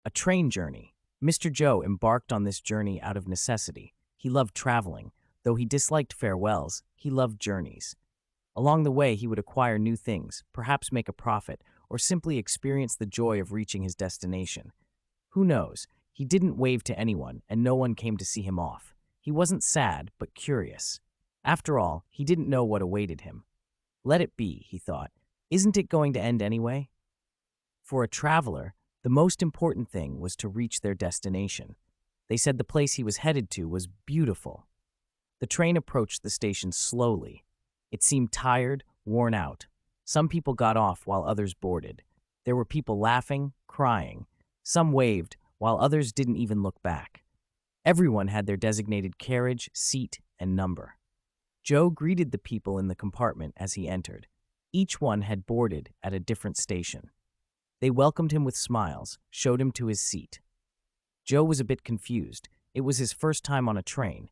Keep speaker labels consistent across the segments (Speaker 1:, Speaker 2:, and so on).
Speaker 1: A train journey. Mr. Joe embarked on this journey out of necessity. He loved traveling. Though he disliked farewells, he loved journeys. Along the way, he would acquire new things, perhaps make a profit, or simply experience the joy of reaching his destination. Who knows? He didn't wave to anyone, and no one came to see him off. He wasn't sad, but curious. After all, he didn't know what awaited him. Let it be, he thought. Isn't it going to end anyway? For a traveler, the most important thing was to reach their destination. They said the place he was headed to was beautiful. The train approached the station slowly. It seemed tired, worn out. Some people got off while others boarded. There were people laughing, crying. Some waved, while others didn't even look back. Everyone had their designated carriage, seat, and number. Joe greeted the people in the compartment as he entered. Each one had boarded at a different station. They welcomed him with smiles, showed him to his seat. Joe was a bit confused. It was his first time on a train.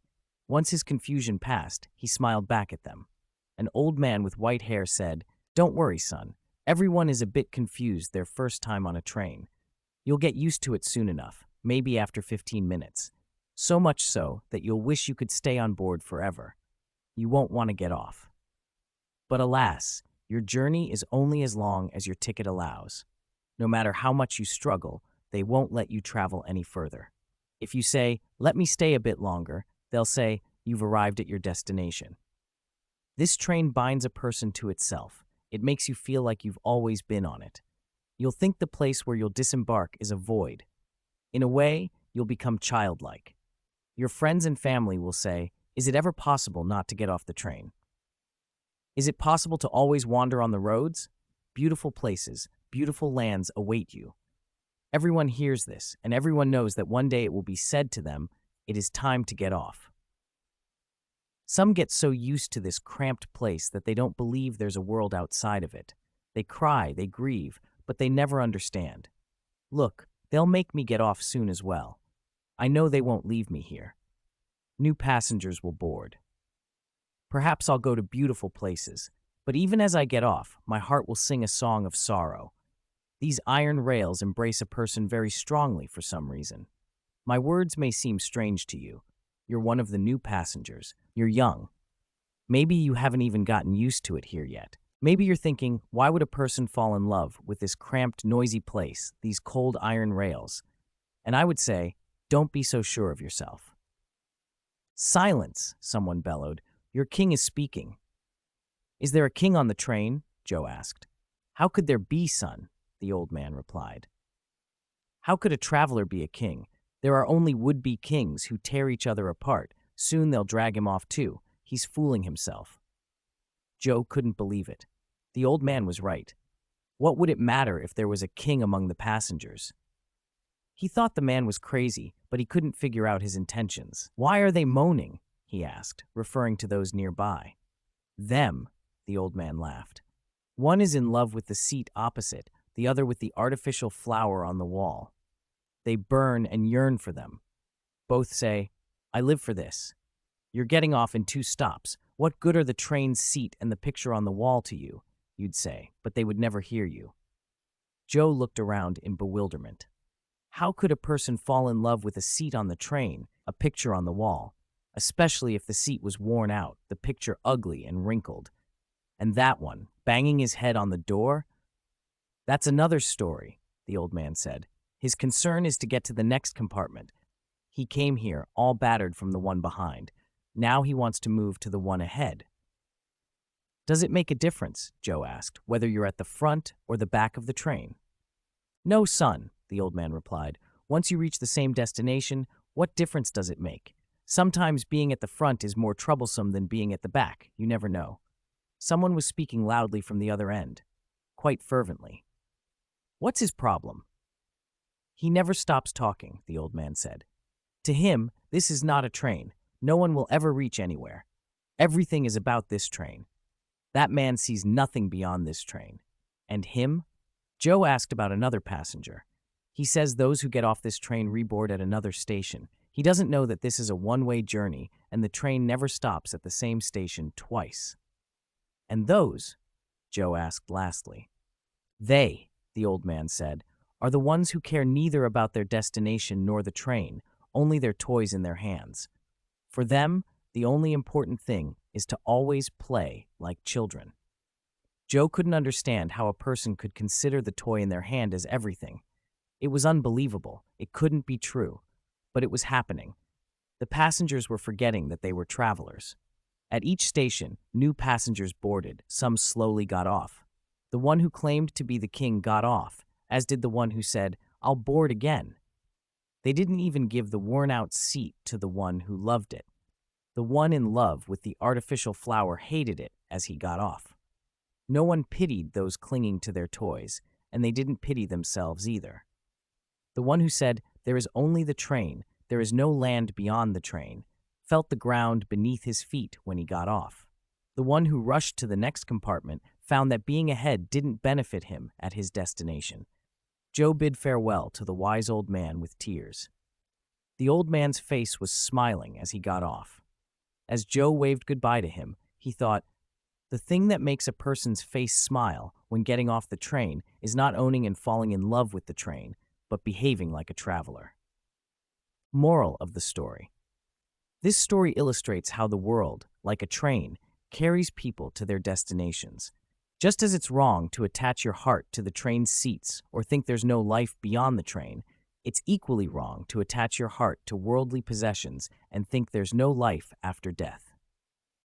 Speaker 1: Once his confusion passed, he smiled back at them. An old man with white hair said, "Don't worry, son. Everyone is a bit confused their first time on a train. You'll get used to it soon enough, maybe after 15 minutes. So much so that you'll wish you could stay on board forever. You won't want to get off. But alas, your journey is only as long as your ticket allows. No matter how much you struggle, they won't let you travel any further. If you say, 'Let me stay a bit longer,' they'll say, 'You've arrived at your destination.' This train binds a person to itself. It makes you feel like you've always been on it. You'll think the place where you'll disembark is a void. In a way, you'll become childlike. Your friends and family will say, 'Is it ever possible not to get off the train? Is it possible to always wander on the roads?' Beautiful places, beautiful lands await you. Everyone hears this, and everyone knows that one day it will be said to them, 'It is time to get off.' Some get so used to this cramped place that they don't believe there's a world outside of it. They cry, they grieve, but they never understand. Look, they'll make me get off soon as well. I know they won't leave me here. New passengers will board. Perhaps I'll go to beautiful places, but even as I get off, my heart will sing a song of sorrow. These iron rails embrace a person very strongly for some reason. My words may seem strange to you. You're one of the new passengers. You're young. Maybe you haven't even gotten used to it here yet. Maybe you're thinking, why would a person fall in love with this cramped, noisy place, these cold iron rails? And I would say, don't be so sure of yourself. "Silence," someone bellowed. "Your king is speaking." "Is there a king on the train?" Joe asked. "How could there be, son?" the old man replied. "How could a traveler be a king? There are only would-be kings who tear each other apart. Soon they'll drag him off too. He's fooling himself." Joe couldn't believe it. The old man was right. What would it matter if there was a king among the passengers? He thought the man was crazy, but he couldn't figure out his intentions. "Why are they moaning?" he asked, referring to those nearby. "Them," the old man laughed. "One is in love with the seat opposite, the other with the artificial flower on the wall. They burn and yearn for them. Both say, 'I live for this.' You're getting off in 2 stops. What good are the train's seat and the picture on the wall to you?" you'd say, but they would never hear you. Joe looked around in bewilderment. How could a person fall in love with a seat on the train, a picture on the wall, especially if the seat was worn out, the picture ugly and wrinkled? And that one, banging his head on the door? "That's another story," the old man said. "His concern is to get to the next compartment. He came here, all battered from the one behind. Now he wants to move to the one ahead." "Does it make a difference," Joe asked, "whether you're at the front or the back of the train?" "No, son," the old man replied. "Once you reach the same destination, what difference does it make? Sometimes being at the front is more troublesome than being at the back. You never know." Someone was speaking loudly from the other end, quite fervently. "What's his problem?" "He never stops talking," the old man said. "To him, this is not a train. No one will ever reach anywhere. Everything is about this train. That man sees nothing beyond this train. And him?" Joe asked about another passenger. "He says those who get off this train reboard at another station. He doesn't know that this is a one-way journey and the train never stops at the same station twice." "And those?" Joe asked lastly. "They," the old man said, are the ones who care neither about their destination nor the train, only their toys in their hands. For them, the only important thing is to always play like children. Joe couldn't understand how a person could consider the toy in their hand as everything. It was unbelievable. It couldn't be true. But it was happening. The passengers were forgetting that they were travelers. At each station, new passengers boarded. Some slowly got off. The one who claimed to be the king got off, as did the one who said, "I'll board again." They didn't even give the worn-out seat to the one who loved it. The one in love with the artificial flower hated it as he got off. No one pitied those clinging to their toys, and they didn't pity themselves either. The one who said, "There is only the train, there is no land beyond the train," felt the ground beneath his feet when he got off. The one who rushed to the next compartment found that being ahead didn't benefit him at his destination. Joe bid farewell to the wise old man with tears. The old man's face was smiling as he got off. As Joe waved goodbye to him, he thought, the thing that makes a person's face smile when getting off the train is not owning and falling in love with the train, but behaving like a traveler. Moral of the story. This story illustrates how the world, like a train, carries people to their destinations. Just as it's wrong to attach your heart to the train's seats or think there's no life beyond the train, it's equally wrong to attach your heart to worldly possessions and think there's no life after death.